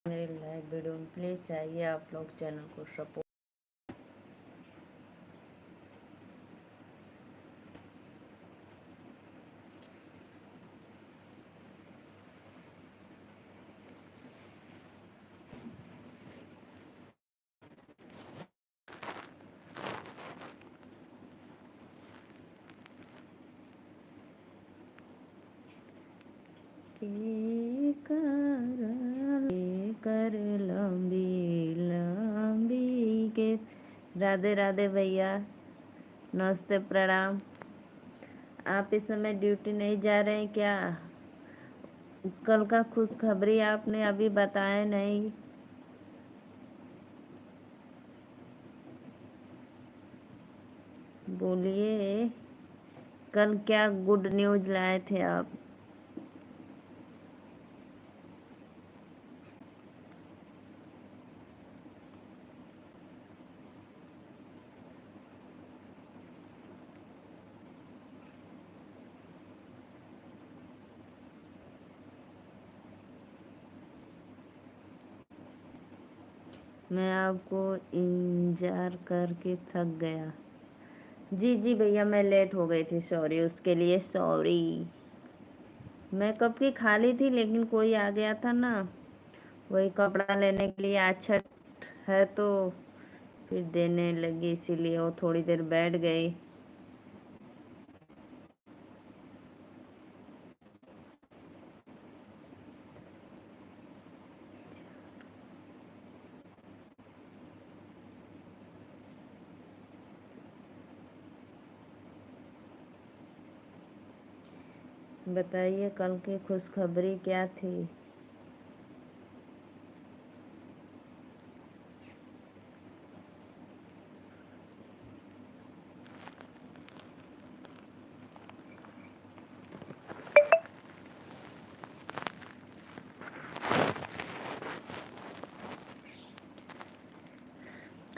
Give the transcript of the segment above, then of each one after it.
मेरे live video में please आइए आप लोग चैनल को सपोर्ट। कर लंबी लंबी के। राधे राधे भैया, नमस्ते प्रणाम। आप इस समय ड्यूटी नहीं जा रहे हैं क्या? कल का खुशखबरी आपने अभी बताया नहीं। बोलिए, कल क्या गुड न्यूज़ लाए थे आप? मैं आपको इंतजार करके थक गया। जी जी भैया, मैं लेट हो गई थी, सॉरी उसके लिए सॉरी। मैं कब की खाली थी लेकिन कोई आ गया था ना, वही कपड़ा लेने के लिए। आज छठ है तो फिर देने लगी, इसीलिए वो थोड़ी देर बैठ गई। बताइए कल की खुशखबरी क्या थी?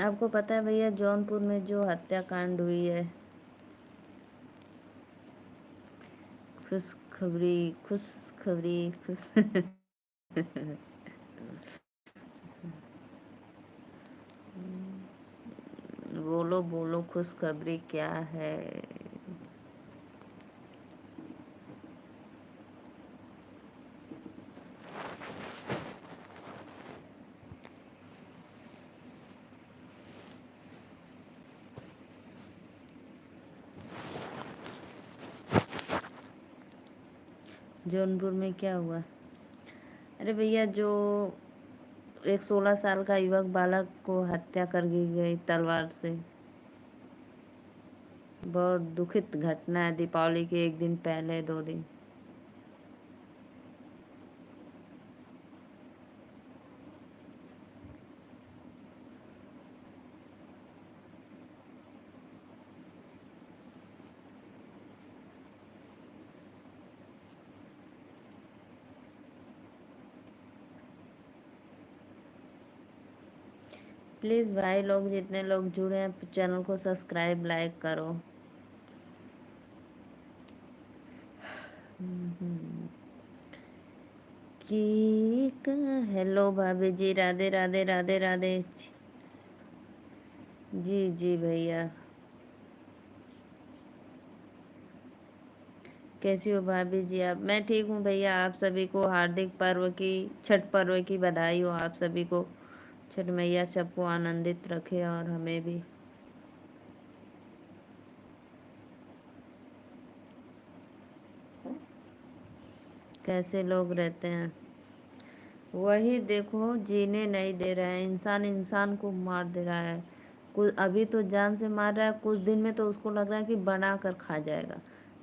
आपको पता है भैया जौनपुर में जो हत्याकांड हुई है? खुशखबरी खुशखबरी खुश बोलो बोलो, खुशखबरी क्या है? जौनपुर में क्या हुआ? अरे भैया, जो एक 16 साल का युवक बालक को हत्या कर दी गई तलवार से। बहुत दुखित घटना है, दीपावली के एक दिन पहले, 2 दिन। प्लीज़ भाई लोग, जितने लोग जुड़े हैं चैनल को सब्सक्राइब लाइक करो। हेलो भाभी जी, राधे राधे राधे राधे। जी जी भैया, कैसी हो भाभी जी आप? मैं ठीक हूँ भैया। आप सभी को हार्दिक पर्व की, छठ पर्व की बधाई हो आप सभी को। छठ मैया सबको आनंदित रखे और हमें भी। कैसे लोग रहते हैं? वही देखो, जीने नहीं दे रहा है इंसान, इंसान को मार दे रहा है। कुछ अभी तो जान से मार रहा है, कुछ दिन में तो उसको लग रहा है कि बना कर खा जाएगा,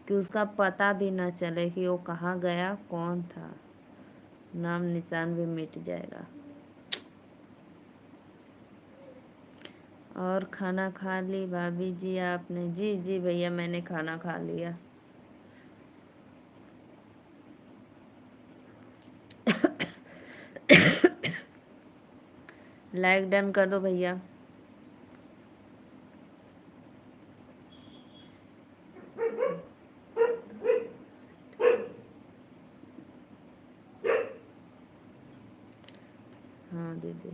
कि उसका पता भी न चले कि वो कहाँ गया, कौन था, नाम निशान भी मिट जाएगा। और खाना खा ली भाभी जी आपने? जी जी भैया, मैंने खाना खा लिया। लाइक डन कर दो भैया। हाँ दीदी।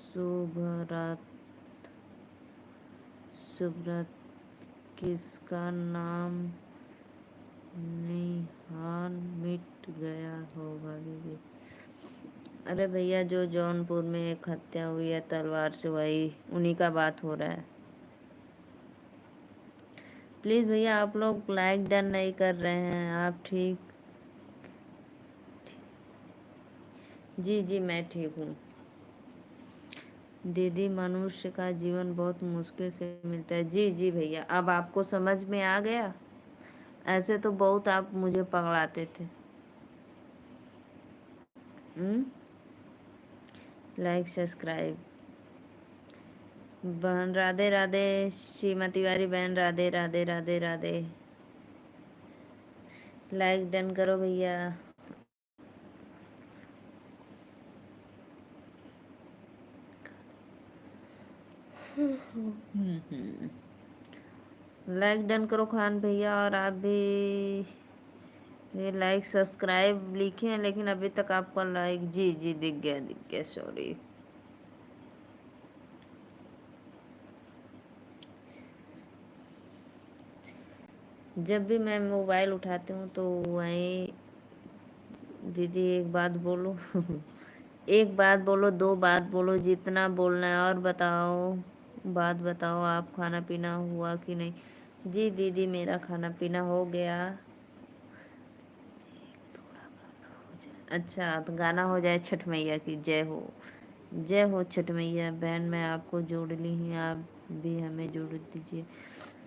शुभ रात। शुभ रात। किसका नाम निहान मिट गया होगा दीदी? अरे भैया, जो जौनपुर में एक हत्या हुई है तलवार से, वही उन्हीं का बात हो रहा है। प्लीज़ भैया, आप लोग लाइक डन नहीं कर रहे हैं। आप ठीक? जी जी, मैं ठीक हूँ दीदी। मनुष्य का जीवन बहुत मुश्किल से मिलता है। जी जी भैया, अब आपको समझ में आ गया। ऐसे तो बहुत आप मुझे पकड़ाते थे। Like subscribe. बहन राधे राधे। श्रीमती वाली बहन राधे राधे राधे राधे। लाइक डन करो भैया। लाइक डन करो खान भैया। और आप भी ये लाइक सब्सक्राइब लिखे हैं, लेकिन अभी तक आपका लाइक, जी जी दिख गया दिख गया, सॉरी। जब भी मैं मोबाइल उठाती हूँ तो वहीं, दीदी एक बात बोलो। एक बात बोलो, दो बात बोलो, जितना बोलना है। और बताओ, बात बताओ, आप खाना पीना हुआ कि नहीं? जी दीदी, मेरा खाना पीना हो गया। अच्छा, तो गाना हो जाए छठ मैया की जय हो। जय हो छठ मैया। बहन, मैं आपको जोड़ ली हूँ, आप भी हमें जोड़ दीजिए।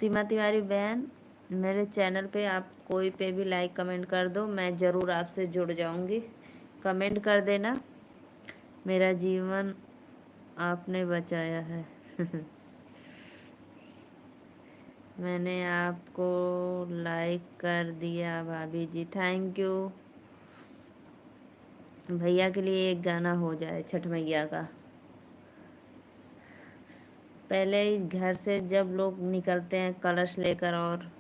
सीमा तिवारी बहन, मेरे चैनल पे आप कोई पे भी लाइक कमेंट कर दो, मैं ज़रूर आपसे जुड़ जाऊंगी। कमेंट कर देना। मेरा जीवन आपने बचाया है। मैंने आपको लाइक कर दिया भाभी जी, थैंक यू। भैया के लिए एक गाना हो जाए छठ मैया का। पहले ही घर से जब लोग निकलते हैं कलश लेकर, और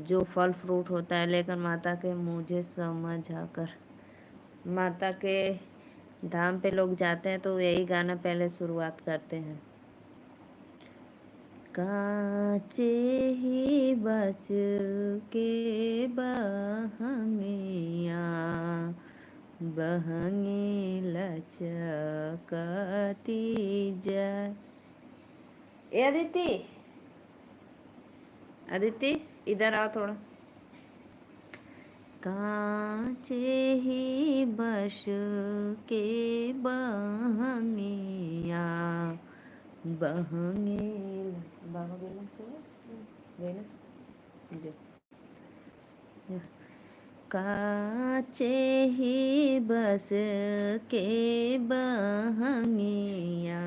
जो फल फ्रूट होता है लेकर माता के मुझे समझ आकर, माता के धाम पे लोग जाते हैं तो यही गाना पहले शुरुआत करते हैं। कांचे ही बस के बहंगिया, बहंगी लचकती जाए। ए अदिति, अदिति इधर आओ थोड़ा। कांचे ही बस के बहंगिया, बहंगे बाबा गेलन से गेलन जो काचे ही बस के बहंगिया,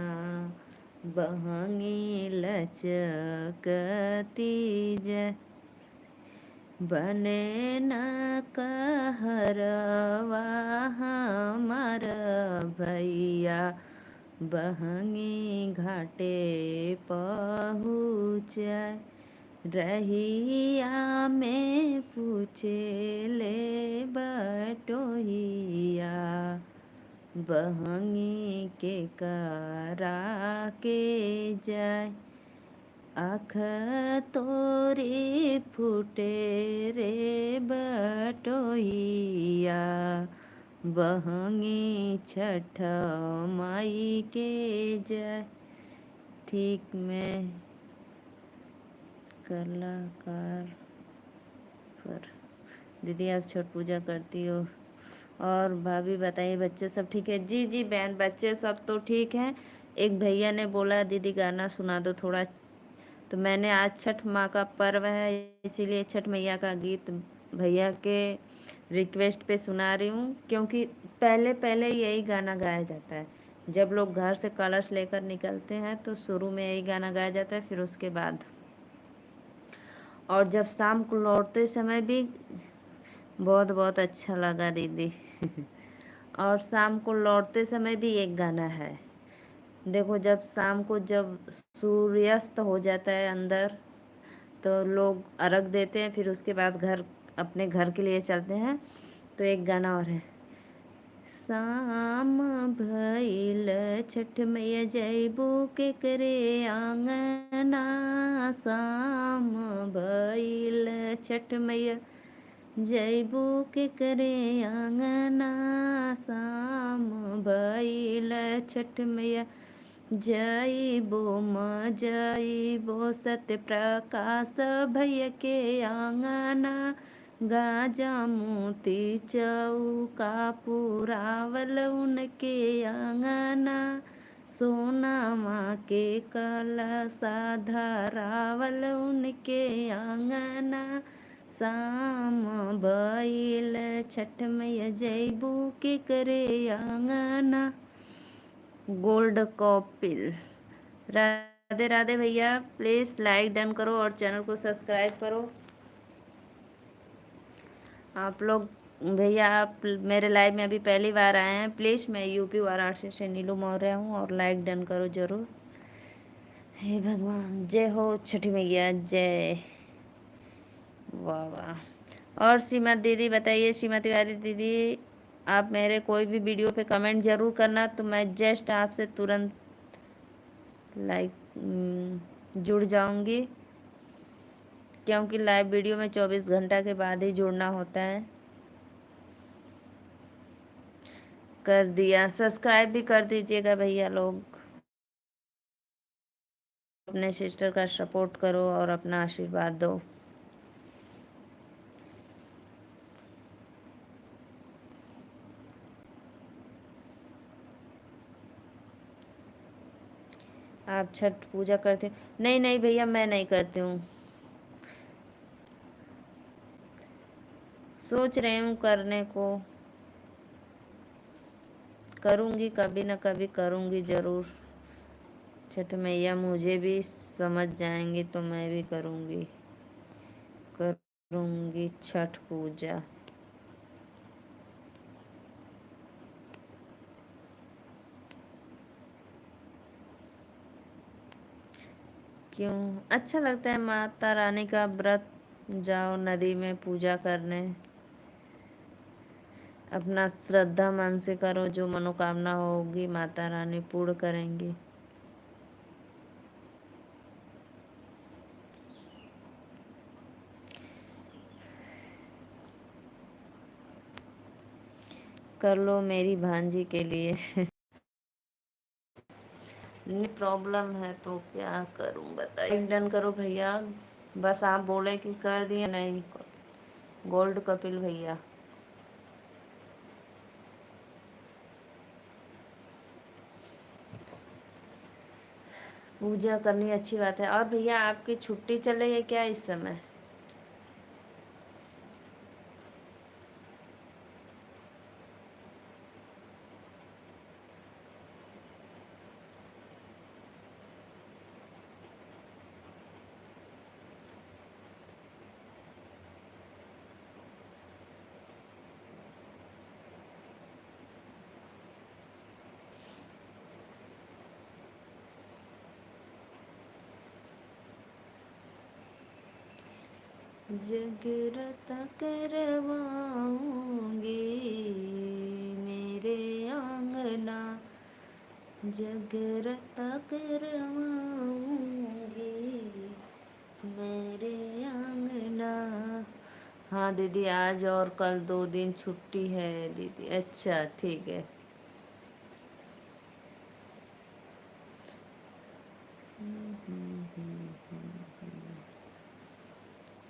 बहंगी लचकती जय। बने न कहरवा हमार भैया, बहंगी घाटे पहुँचाए। रहिया में पूछे ले बटोहिया, बहंगी के करा के जाए। आँख तोरी फूटे रे बटोहिया, बहंगी छठ माई के जय। ठीक, मैं कलाकार पर दीदी आप छठ पूजा करती हो? और भाभी बताइए, बच्चे सब ठीक है? जी जी बहन, बच्चे सब तो ठीक हैं। एक भैया ने बोला दीदी गाना सुना दो थोड़ा, तो मैंने आज छठ माँ का पर्व है इसीलिए छठ मैया का गीत भैया के रिक्वेस्ट पे सुना रही हूँ। क्योंकि पहले पहले यही गाना गाया जाता है। जब लोग घर से कलश लेकर निकलते हैं तो शुरू में यही गाना गाया जाता है, फिर उसके बाद, और जब शाम को लौटते समय भी बहुत बहुत अच्छा लगा दीदी। और शाम को लौटते समय भी एक गाना है। देखो, जब शाम को जब सूर्यास्त हो जाता है अंदर, तो लोग अर्घ देते हैं, फिर उसके बाद घर अपने घर के लिए चलते हैं। तो एक गाना और है, शाम भइल छठ मैया जइबो के करे आंगना, शाम भइल छठ मैया जइबो के करे आंगना, शाम भइल छठ मैया जइबो जइबो सत्य प्रकाश भैया के आंगना, गाजा मोती चौका पुरावल उनके आंगना, सोना माँ के कलशा धरावल उनके आंगना, शाम भइल छठ मैया जइबो के करे आंगना। गोल्ड कपिल। राधे राधे भैया, प्लीज़ लाइक डन करो और चैनल को सब्सक्राइब करो। आप लोग भैया, आप मेरे लाइव में अभी पहली बार आए हैं, प्लीज़, मैं यूपी वाराणसी से नीलू मौर्य हूँ, और लाइक डन करो ज़रूर। हे भगवान, जय हो छठी मैया, जय। वाह वाह। और श्रीमती दीदी बताइए, श्रीमती तिवारी दीदी, आप मेरे कोई भी वीडियो पे कमेंट ज़रूर करना, तो मैं जस्ट आपसे तुरंत जुड़ जाऊंगी, क्योंकि लाइव वीडियो में 24 घंटा के बाद ही जुड़ना होता है। कर दिया, सब्सक्राइब भी कर दीजिएगा भैया लोग। अपने सिस्टर का सपोर्ट करो और अपना आशीर्वाद दो। आप छठ पूजा करते? नहीं नहीं भैया, मैं नहीं करती हूँ, सोच रही हूँ करने को, करूँगी, कभी न कभी करूँगी ज़रूर। छठ मैया मुझे भी समझ जाएंगी तो मैं भी करूँगी छठ पूजा। क्यों? अच्छा लगता है माता रानी का व्रत, जाओ नदी में पूजा करने, अपना श्रद्धा मन से करो, जो मनोकामना होगी माता रानी पूर्ण करेंगी। कर लो मेरी भांजी के लिए। नहीं प्रॉब्लम है तो क्या करूं बताइए। डन करो भैया, बस आप बोले कि कर दिए, नहीं। गोल्ड कपिल भैया, पूजा करनी अच्छी बात है। और भैया आपकी छुट्टी चल रही है क्या इस समय? जगरता करवाऊंगी मेरे आंगना, जगरता करवाऊंगी मेरे आंगना। हाँ दीदी, आज और कल 2 दिन छुट्टी है दीदी। अच्छा ठीक है।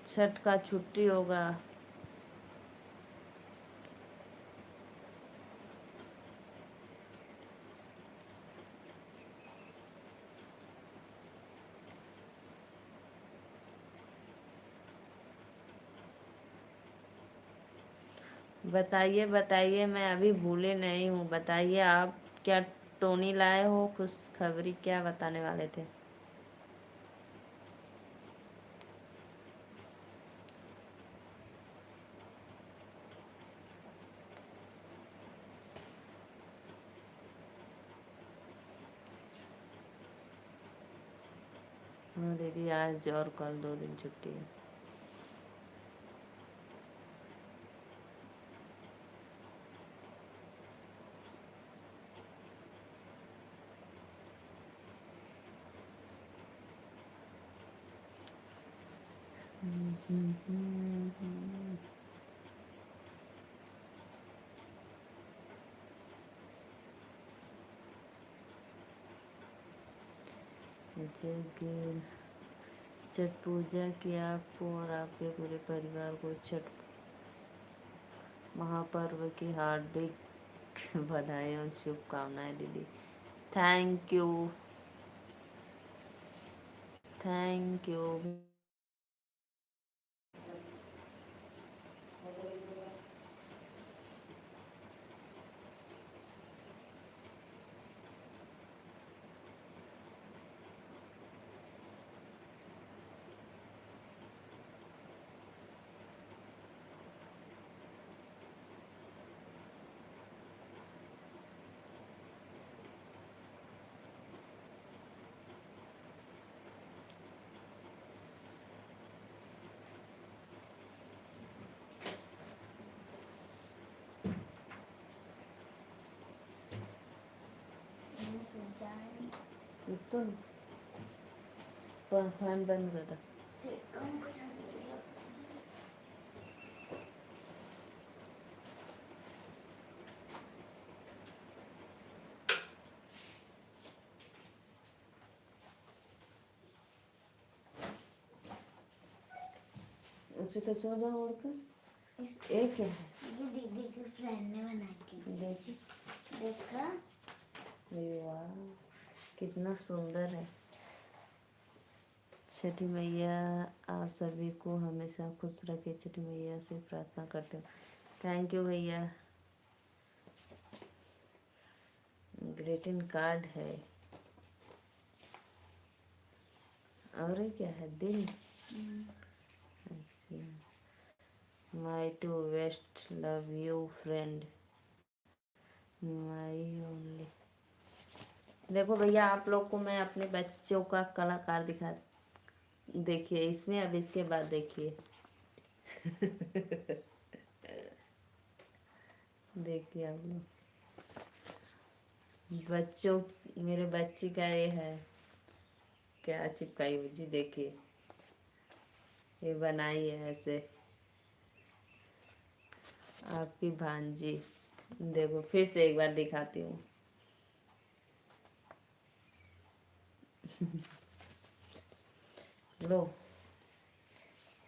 छठ का छुट्टी होगा। बताइए बताइए, मैं अभी भूले नहीं हूँ, बताइए आप क्या टोनी लाए हो, खुशखबरी क्या बताने वाले थे? हाँ दीदी, आज और कल 2 दिन छुट्टी है। जग छठ पूजा की आपको और आपके पूरे परिवार को छठ महापर्व की हार्दिक बधाई और शुभकामनाएं दीदी। Thank you, thank you. तो फैन बंद कर दो। उसे तो सो जाओ और कर। एक है ये दीदी की फ्रेंड ने बना के देखी, देखा। अरे वाह, कितना सुंदर है। छठी मैया आप सभी को हमेशा खुश रखे, छठी मैया से प्रार्थना करते हो। थैंक यू भैया। ग्रीटिंग कार्ड है और ये क्या है, दिल। अच्छा, my two best love you friend, my only. देखो भैया, आप लोग को मैं अपने बच्चों का कलाकार दिखा, देखिए इसमें, अब इसके बाद देखिए। देखिए आप लोग, बच्चों, मेरे बच्ची का ये है, क्या चिपकाई हुई जी, देखिए ये बनाई है ऐसे आपकी भांजी। देखो फिर से एक बार दिखाती हूँ। लो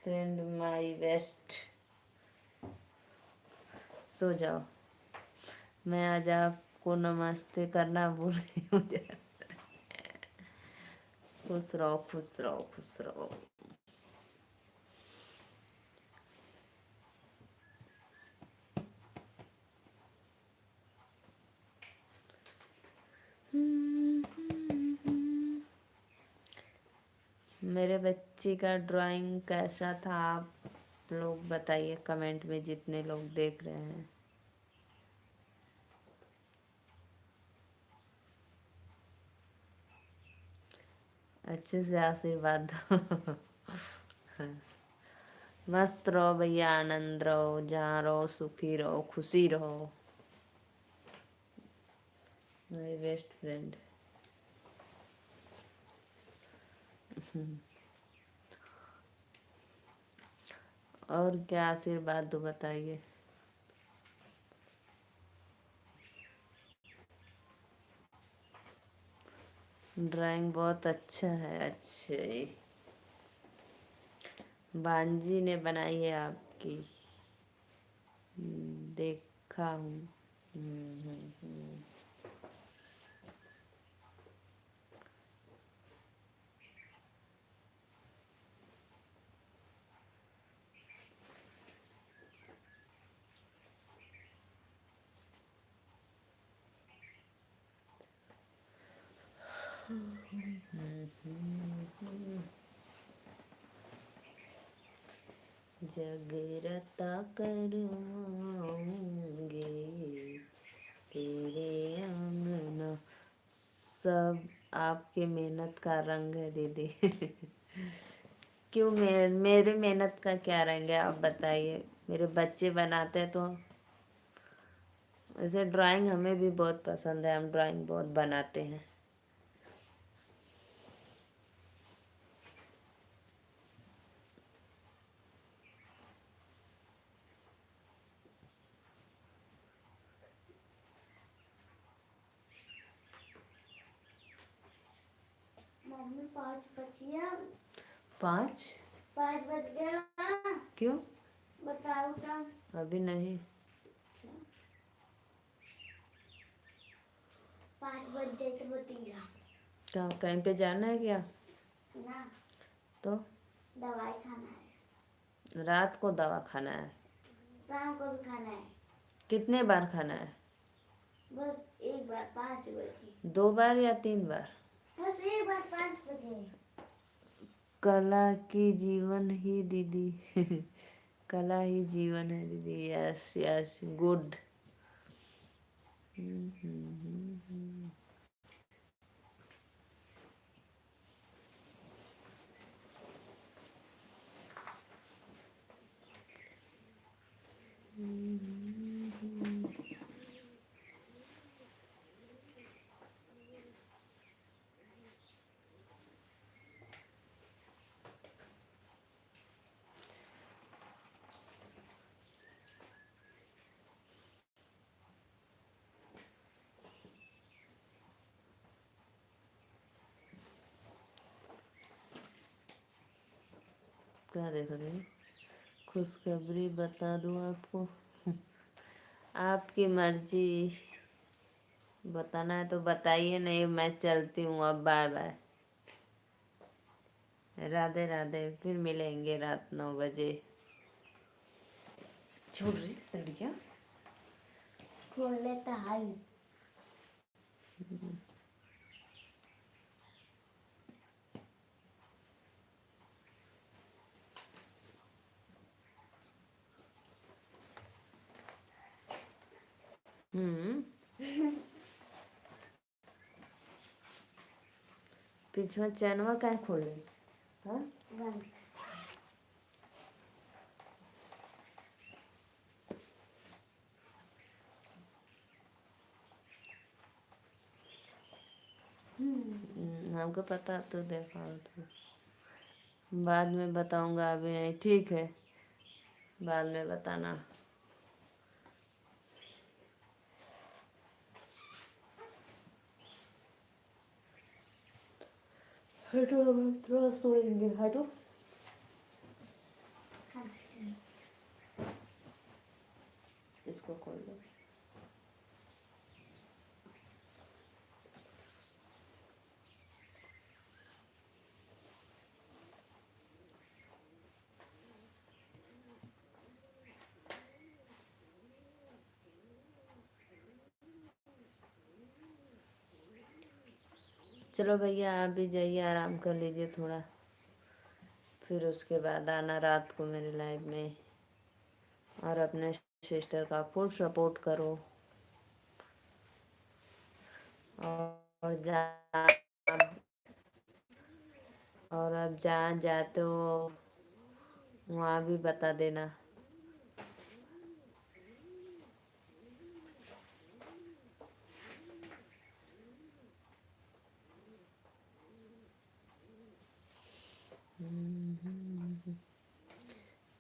फ्रेंड माई बेस्ट, सो जाओ। मैं आज आपको नमस्ते करना भूल गई हूँ। खुश रहो, खुश रहो, खुश रहो। मेरे बच्ची का ड्राइंग कैसा था, आप लोग बताइए कमेंट में, जितने लोग देख रहे हैं। अच्छे से आशीर्वाद दो। मस्त रहो भैया, आनंद रहो, जहाँ रहो सुखी रहो, खुशी रहो। My best friend. और क्या आशीर्वाद दो, बताइए। ड्राइंग बहुत अच्छा है, अच्छे बांजी ने बनाई है आपकी, देखा हूँ। हम्म, हम्म, हम्म। जगरता करवाऊंगे तेरे आंगना, सब आपकी मेहनत का रंग है दीदी। क्यों मेरी मेहनत का क्या रंग है आप बताइए। मेरे बच्चे बनाते हैं तो वैसे ड्राइंग हमें भी बहुत पसंद है, हम ड्राइंग बहुत बनाते हैं। मम्मी 5 बज गया। 5 5 बज गया। क्यों? बताओ क्या? अभी नहीं। 5 बज गए तो बतिया क्या कहीं पे जाना है क्या? ना, तो दवाई खाना है। रात को दवा खाना है? शाम को भी खाना है। कितने बार खाना है? बस एक बार 5 बजे। 2 बार या 3 बार? बस एक बार 5 बजे। कला की जीवन ही दीदी। कला ही जीवन है दीदी। Yes yes good. क्या देख रहे हैं? खुशखबरी बता दूं आपको? आपकी मर्जी। बताना है तो बताइए, नहीं मैं चलती हूँ अब। Bye bye. राधे राधे। फिर मिलेंगे रात 9 बजे। छोड़ रही सड़िया। खोल लेता है। पीछे चैनवा क्या खोले? हाँ बंद। हमको पता तो देखा तो बाद में बताऊंगा, अभी नहीं। ठीक है, बाद में बताना। हटो, हम थोड़ा सोएंगे। हटो। इसको खोल दो। चलो भैया, आप भी जाइए, आराम कर लीजिए थोड़ा। फिर उसके बाद आना रात को मेरे लाइव में, और अपने सिस्टर का फुल सपोर्ट करो। और और अब जहाँ जाते हो वहाँ भी बता देना।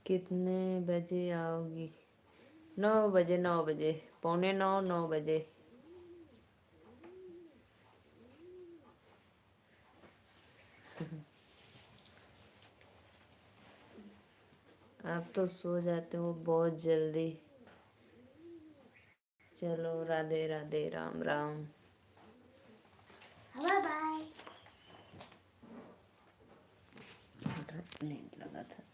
कितने बजे आओगी? 9 बजे, 9 बजे, 8:45, 9 बजे। आप तो सो जाते हो बहुत जल्दी। चलो राधे राधे, राम राम। Bye bye. नींद लगा था।